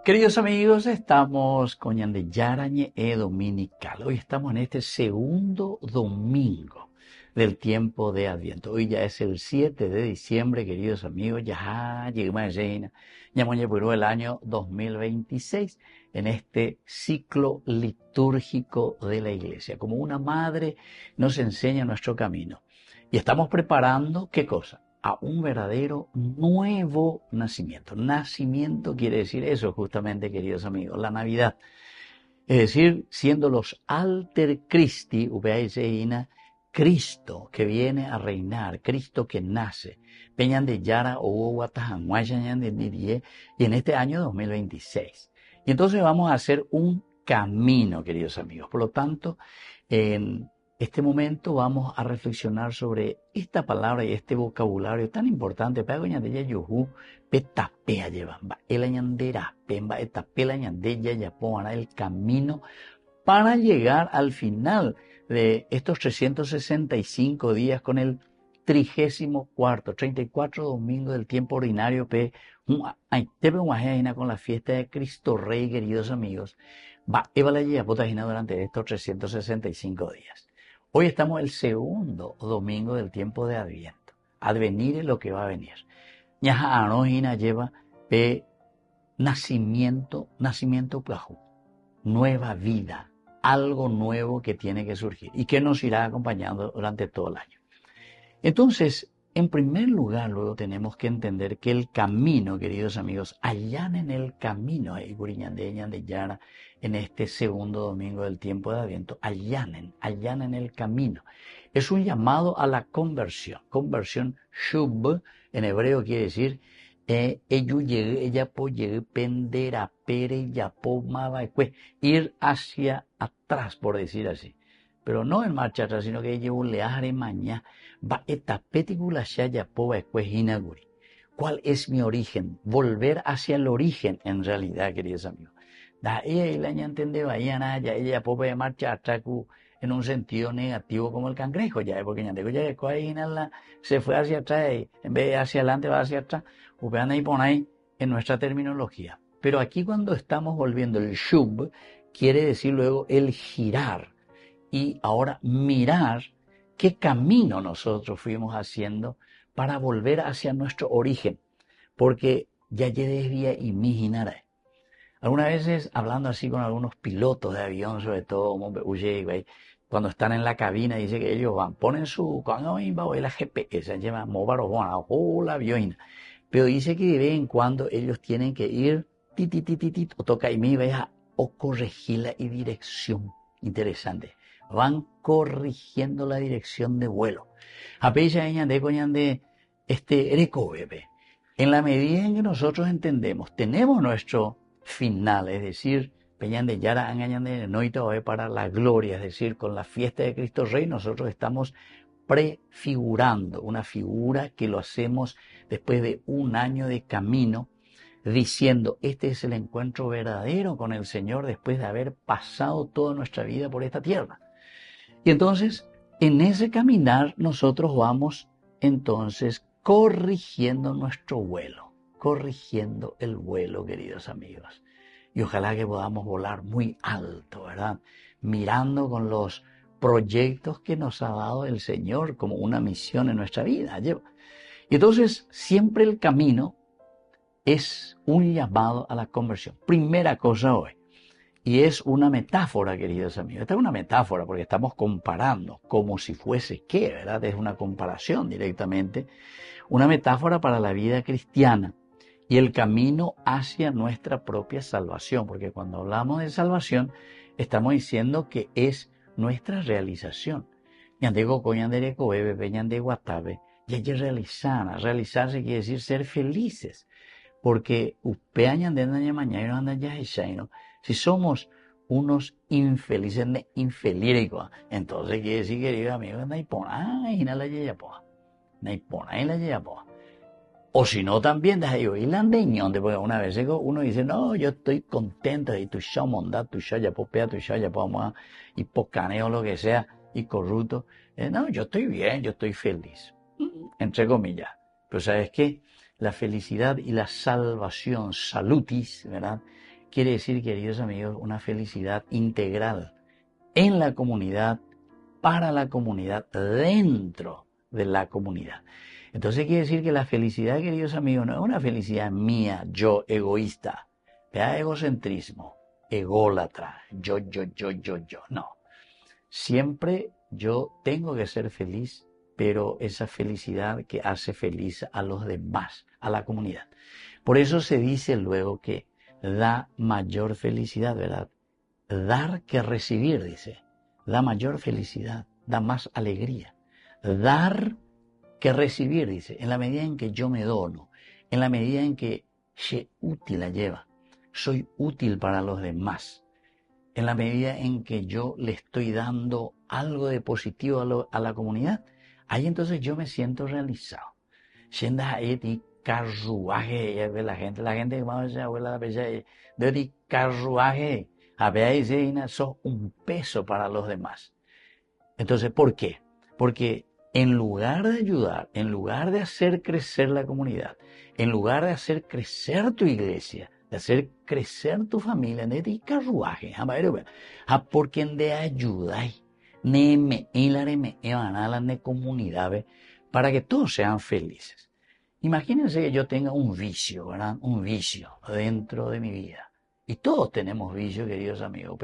Queridos amigos, estamos con Yarañe Dominical. Hoy estamos en este segundo domingo del tiempo de Adviento. Hoy ya es el 7 de diciembre, queridos amigos. Ya llegamos a Reina, el año 2026 en este ciclo litúrgico de la Iglesia. Como una madre nos enseña nuestro camino. Y estamos preparando, ¿qué cosa? A un verdadero nuevo nacimiento. Nacimiento quiere decir eso justamente, queridos amigos, la Navidad. Es decir, siendo los alter Christi, Cristo que viene a reinar, Cristo que nace. Peñan de Yara o Guatajanguayan de Nidie, y en este año 2026. Y entonces vamos a hacer un camino, queridos amigos. Por lo tanto, en este momento vamos a reflexionar sobre esta palabra y este vocabulario tan importante. El camino para llegar al final de estos 365 días con el 34 domingos del tiempo ordinario. Con la fiesta de Cristo Rey, queridos amigos. Durante estos 365 días. Hoy estamos el segundo domingo del tiempo de Adviento. Advenir es lo que va a venir. Ñaja Anojina lleva nacimiento plajú, nueva vida, algo nuevo que tiene que surgir y que nos irá acompañando durante todo el año. Entonces, en primer lugar, luego tenemos que entender que el camino, queridos amigos, allanen el camino, de Yara, en este segundo domingo del tiempo de Adviento, allanen el camino. Es un llamado a la conversión. Conversión, shub, en hebreo quiere decir ellos llegué, ella po llegué pendera, pere, ya po mava, ir hacia atrás, por decir así. Pero no en marcha atrás, sino que llevo leare mañana, va etapeticula ya po va hinaguri. ¿Cuál es mi origen? Volver hacia el origen, en realidad, queridos amigos. Da ella ya entiende, ella puede marcha atrás en un sentido negativo como el cangrejo, ya, porque ya se fue hacia atrás, y en vez de hacia adelante va hacia atrás, upean ahí pon ahí en nuestra terminología. Pero aquí cuando estamos volviendo el shub, quiere decir luego el girar, y ahora mirar qué camino nosotros fuimos haciendo para volver hacia nuestro origen, porque ya desvía y miginara. Algunas veces, hablando así con algunos pilotos de avión, sobre todo, cuando están en la cabina, dice que ellos van, ponen su, la GPS, se llama la avión, pero dice que de vez en cuando ellos tienen que ir, o toca y me vea, o corregir la dirección. Interesante. Van corrigiendo la dirección de vuelo. En la medida en que nosotros entendemos, tenemos nuestro final, es decir, para la gloria, es decir, con la fiesta de Cristo Rey, nosotros estamos prefigurando una figura que lo hacemos después de un año de camino, diciendo, este es el encuentro verdadero con el Señor después de haber pasado toda nuestra vida por esta tierra. Y entonces, en ese caminar, nosotros vamos entonces corrigiendo nuestro vuelo, corrigiendo el vuelo, queridos amigos. Y ojalá que podamos volar muy alto, ¿verdad? Mirando con los proyectos que nos ha dado el Señor como una misión en nuestra vida. Y entonces, siempre el camino es un llamado a la conversión. Primera cosa hoy. Y es una metáfora, queridos amigos. Esta es una metáfora porque estamos comparando como si fuese qué, ¿verdad? Es una comparación directamente. Una metáfora para la vida cristiana y el camino hacia nuestra propia salvación. Porque cuando hablamos de salvación, estamos diciendo que es nuestra realización. Realizarse quiere decir ser felices. Porque si somos unos infelices, entonces quiere decir, querido amigo, o si no, también, porque una vez uno dice, no, yo estoy contento, y tu mondad, tu ya popea, tu ya vamos y pocaneo, lo que sea, y corrupto. No, yo estoy bien, yo estoy feliz, entre comillas. Pero ¿sabes qué? La felicidad y la salvación, salutis, ¿verdad? Quiere decir, queridos amigos, una felicidad integral en la comunidad, para la comunidad, dentro de la comunidad. Entonces quiere decir que la felicidad, queridos amigos, no es una felicidad mía, yo, egoísta. Vea, egocentrismo, ególatra, yo, no. Siempre yo tengo que ser feliz, pero esa felicidad que hace feliz a los demás, a la comunidad. Por eso se dice luego que da mayor felicidad, ¿verdad? Dar que recibir, dice. Da mayor felicidad, da más alegría. Dar que recibir, dice. En la medida en que yo me dono, en la medida en que se útil la lleva, soy útil para los demás. En la medida en que yo le estoy dando algo de positivo a la comunidad, ahí entonces yo me siento realizado. Carruaje, la gente que más se abuela de carruaje, a veces sos un peso para los demás. Entonces, ¿por qué? Porque en lugar de ayudar, en lugar de hacer crecer la comunidad, en lugar de hacer crecer tu iglesia, de hacer crecer tu familia, de carruaje, porque de ayudar, de comunidad, para que todos sean felices. Imagínense que yo tenga un vicio, ¿verdad? Un vicio dentro de mi vida. Y todos tenemos vicios, queridos amigos.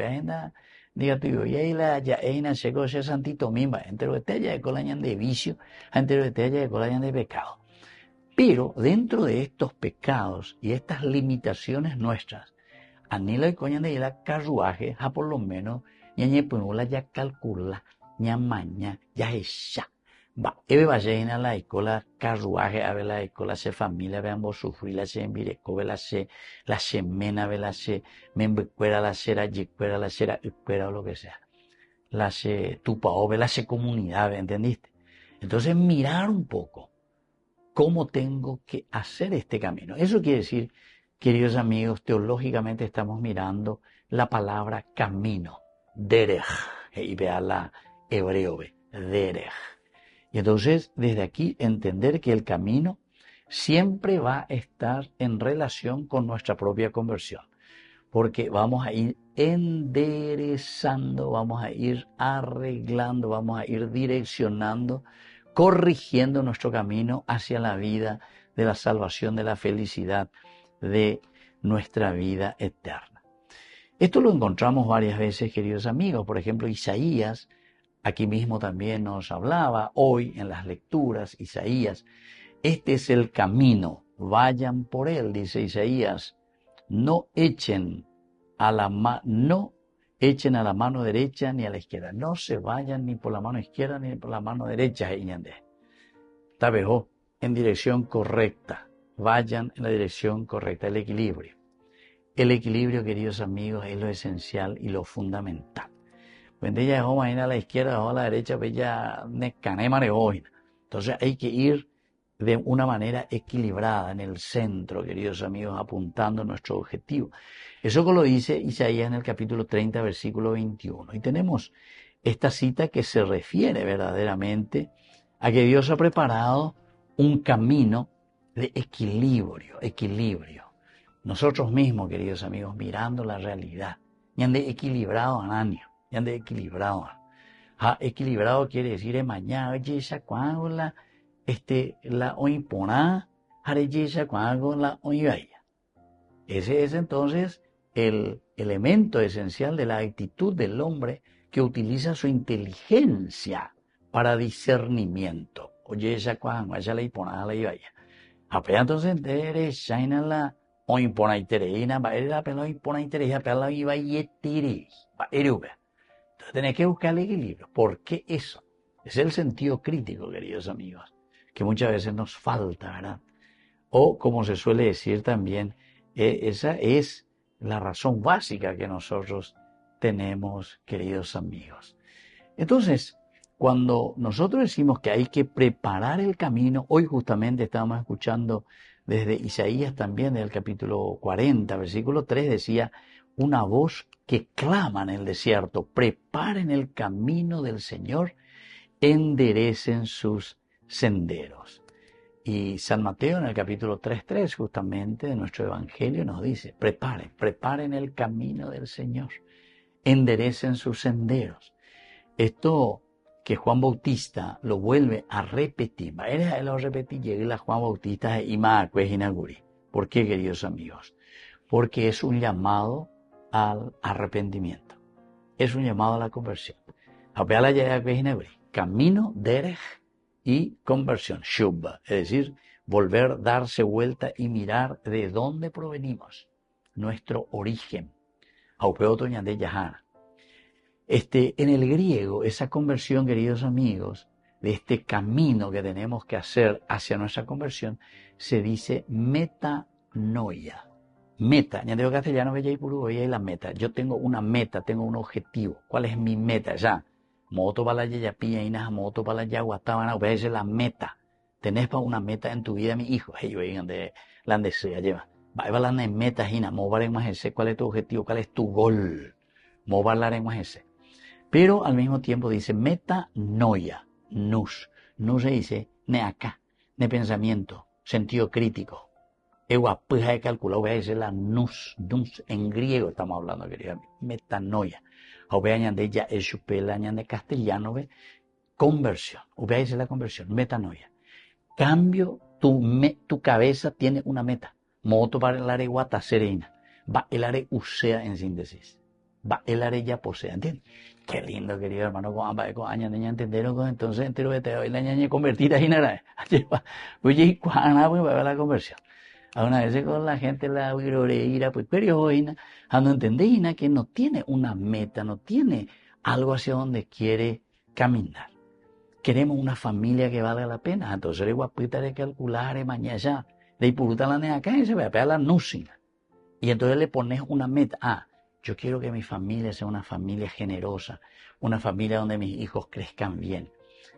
Diga tú, y ahí ya llegó ese santito mismo, entre los que te colañan de vicio, entre los que te colañan de pecado. Pero dentro de estos pecados y estas limitaciones nuestras, anila y coñan de la carruaje, por lo menos, ya calcula, ya maña, ya es ya. Va, eve vaya a la escuela, carruaje a ver la escuela, se familia, veamos sufrir la se envireco, la se mena, la se membecuera, la cera, yicuera, la cera, ucuera o lo que sea. La se tupao, la se comunidad, ¿entendiste? Entonces mirar un poco cómo tengo que hacer este camino. Eso quiere decir, queridos amigos, teológicamente estamos mirando la palabra camino, derech, y vea la hebreo, derech. Y entonces, desde aquí, entender que el camino siempre va a estar en relación con nuestra propia conversión, porque vamos a ir enderezando, vamos a ir arreglando, vamos a ir direccionando, corrigiendo nuestro camino hacia la vida de la salvación, de la felicidad, de nuestra vida eterna. Esto lo encontramos varias veces, queridos amigos. Por ejemplo, Isaías, aquí mismo también nos hablaba, hoy en las lecturas, Isaías, este es el camino, vayan por él, dice Isaías, no echen a la mano derecha ni a la izquierda, no se vayan ni por la mano izquierda ni por la mano derecha, tabejó en dirección correcta, vayan en la dirección correcta, el equilibrio. El equilibrio, queridos amigos, es lo esencial y lo fundamental. Cuando ella dejó a la izquierda, dejó a la derecha, pues ya necané mareóina. Entonces hay que ir de una manera equilibrada en el centro, queridos amigos, apuntando a nuestro objetivo. Eso lo dice Isaías en el capítulo 30, versículo 21. Y tenemos esta cita que se refiere verdaderamente a que Dios ha preparado un camino de equilibrio. Nosotros mismos, queridos amigos, mirando la realidad, ya de equilibrado a año. Equilibrado quiere decir mañana esa cuando la oimponá esa cuando la oivaya. Ese es entonces el elemento esencial de la actitud del hombre que utiliza su inteligencia para discernimiento. Oye esa cuando esa la oimponá la oivaya. Apenas entonces derecha en la oimponá itereina va la pena oimponá itereina para la oivaya tiri va erube. Tenés que buscar el equilibrio. ¿Por qué eso? Es el sentido crítico, queridos amigos, que muchas veces nos falta, ¿verdad? O, como se suele decir también, esa es la razón básica que nosotros tenemos, queridos amigos. Entonces, cuando nosotros decimos que hay que preparar el camino, hoy justamente estábamos escuchando desde Isaías también, del capítulo 40, versículo 3, decía, una voz que clama en el desierto, preparen el camino del Señor, enderecen sus senderos. Y San Mateo en el capítulo 3:3 justamente de nuestro Evangelio nos dice, preparen el camino del Señor, enderecen sus senderos. Esto que Juan Bautista lo vuelve a repetir, llega Juan Bautista y Inaguri. ¿Por qué, queridos amigos? Porque es un llamado al arrepentimiento. Es un llamado a la conversión. Camino, derech y conversión. Shubba, es decir, volver, darse vuelta y mirar de dónde provenimos. Nuestro origen. En el griego, esa conversión, queridos amigos, de este camino que tenemos que hacer hacia nuestra conversión, se dice metanoia. Meta, ya digo castellano, bella y puro, y la meta. Yo tengo una meta, tengo un objetivo. ¿Cuál es mi meta? Ya. Moto para la yayapilla, inas, moto para la yaguatabana, esa es la meta. Tenés para una meta en tu vida, mi hijo. Ellos vengan de la desea, lleva. Va a hablar de metas, ina, movaremos ese. ¿Cuál es tu objetivo? ¿Cuál es tu gol? Movaremos ese. Pero al mismo tiempo dice metanoia, nus. Nus se dice ne acá, ne pensamiento, sentido crítico. Ewa, pues hay que calcular, voy a decir la nus, en griego estamos hablando, querida, metanoia. Voy a añadir ya el chupel, añadir castellano, conversión. Voy a decir la conversión, metanoia. Cambio, tu cabeza tiene una meta. Moto para el área guata serena. Va el área usea en síntesis. Va el área ya posea, ¿entiendes? Qué lindo, querido hermano, con añadir entender, entonces entero de te doy la añadir convertida y nada. Oye, ¿cuándo voy a ver la conversión? Algunas veces con la gente la viroreira, pues, pero hoy no entendí que no tiene una meta, no tiene algo hacia donde quiere caminar. queremos una familia que valga la pena. Entonces, el guapita de calcular, mañana ya, de puruta la nea acá y se va a pegar la nucina. Y entonces le pones una meta. Yo quiero que mi familia sea una familia generosa, una familia donde mis hijos crezcan bien.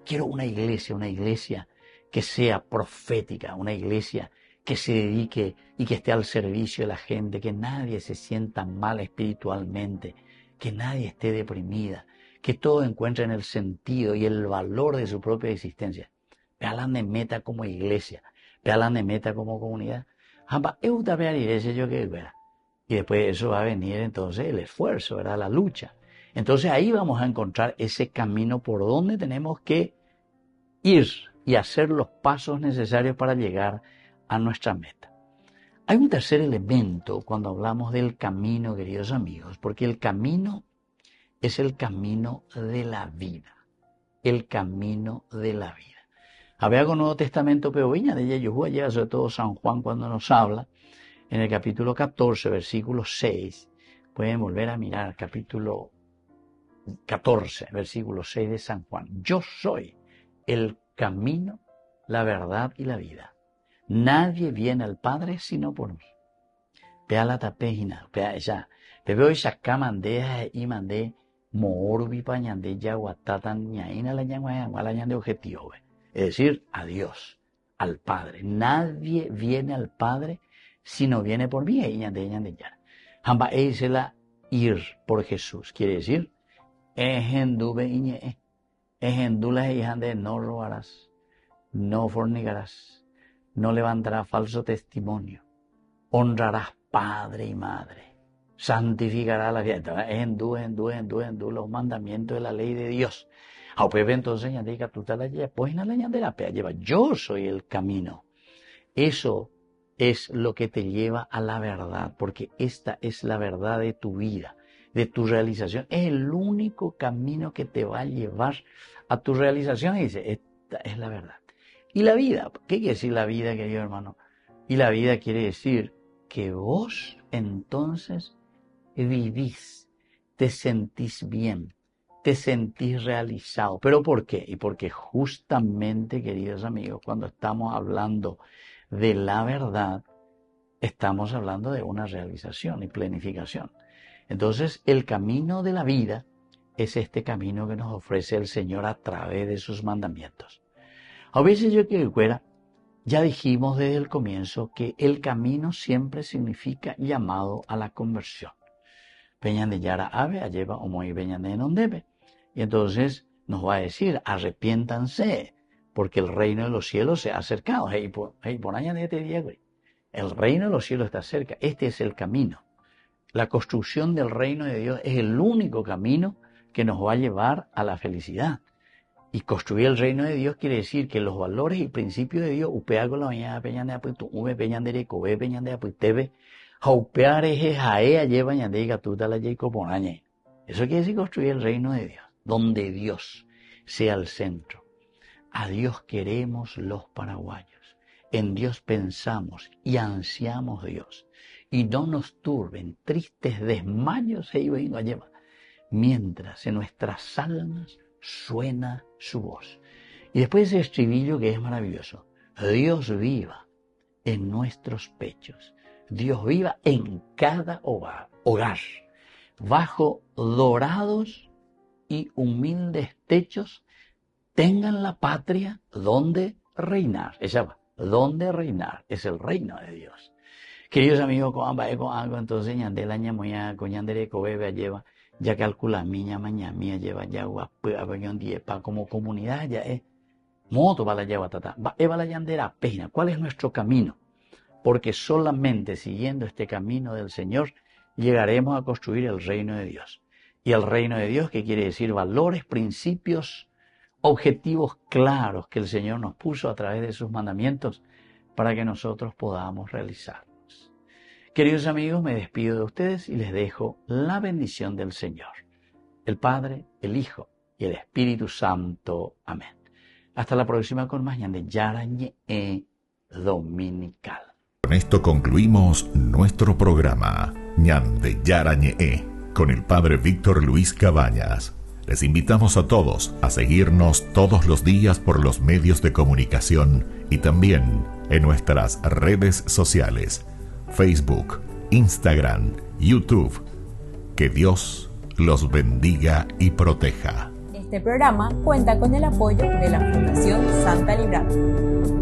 Quiero una iglesia que sea profética, una iglesia que se dedique y que esté al servicio de la gente, que nadie se sienta mal espiritualmente, que nadie esté deprimida, que todos encuentren el sentido y el valor de su propia existencia. Vean de meta como iglesia, vean de meta como comunidad. Y después de eso va a venir entonces el esfuerzo, ¿verdad? La lucha. Entonces ahí vamos a encontrar ese camino por donde tenemos que ir y hacer los pasos necesarios para llegar a nuestra meta. Hay un tercer elemento cuando hablamos del camino, queridos amigos, porque el camino es el camino de la vida. El camino de la vida. Había con Nuevo Testamento, pero viña de ella, llega sobre todo San Juan cuando nos habla, en el capítulo 14, versículo 6, pueden volver a mirar, capítulo 14, versículo 6 de San Juan. Yo soy el camino, la verdad y la vida. Nadie viene al Padre sino por mí. Vea la tapejina, vea ella. Veo esa camandea y mandé moorbi pañande yaguatatan ñaina la ñaguayangua objetivo. Es decir, a Dios, al Padre. Nadie viene al Padre si no viene por mí. Hamba la ir por Jesús. Quiere decir, no robarás, no fornicarás, no levantarás falso testimonio, honrarás padre y madre, santificarás la vida. Los mandamientos de la ley de Dios. Entonces, yo soy el camino. Eso es lo que te lleva a la verdad, porque esta es la verdad de tu vida, de tu realización. Es el único camino que te va a llevar a tu realización. Y dice, esta es la verdad. Y la vida, ¿qué quiere decir la vida, querido hermano? Y la vida quiere decir que vos entonces vivís, te sentís bien, te sentís realizado. ¿Pero por qué? Y porque justamente, queridos amigos, cuando estamos hablando de la verdad, estamos hablando de una realización y planificación. Entonces, el camino de la vida es este camino que nos ofrece el Señor a través de sus mandamientos. A veces yo quiero que ya dijimos desde el comienzo que el camino siempre significa llamado a la conversión. Peñan de Yara Ave, lleva o muy peñan de Nondebe. Y entonces nos va a decir, arrepiéntanse, porque el reino de los cielos se ha acercado. El reino de los cielos está cerca. Este es el camino. La construcción del reino de Dios es el único camino que nos va a llevar a la felicidad. Y construir el reino de Dios quiere decir que los valores y principios de Dios, upear con la mañana peñan de apuesto, peñan de recobe, peñan de apuestebe, jaupear eje jaea lleva ñande gatuta la jacoponañe. Eso quiere decir construir el reino de Dios, donde Dios sea el centro. A Dios queremos los paraguayos. En Dios pensamos y ansiamos Dios. Y no nos turben tristes desmayos mientras en nuestras almas suena su voz. Y después ese estribillo que es maravilloso. Dios viva en nuestros pechos. Dios viva en cada hogar. Bajo dorados y humildes techos tengan la patria donde reinar. Ella va. Donde reinar es el reino de Dios. Queridos amigos, entonces ñandela ñamoya coñandere cobebe lleva ya calcula miña maña mía lleva ya guapañón diepa como comunidad ya es moto para la lleva tata va la yandera pena. ¿Cuál es nuestro camino? Porque solamente siguiendo este camino del Señor llegaremos a construir el reino de Dios. Y el reino de Dios, ¿qué quiere decir? Valores, principios, objetivos claros que el Señor nos puso a través de sus mandamientos para que nosotros podamos realizarlos. Queridos amigos, me despido de ustedes y les dejo la bendición del Señor, el Padre, el Hijo y el Espíritu Santo. Amén. Hasta la próxima con más ñande Yarañe Dominical. Con esto concluimos nuestro programa ñande Yarañe con el Padre Víctor Luis Cabañas. Les invitamos a todos a seguirnos todos los días por los medios de comunicación y también en nuestras redes sociales, Facebook, Instagram, YouTube. Que Dios los bendiga y proteja. Este programa cuenta con el apoyo de la Fundación Santa Librada.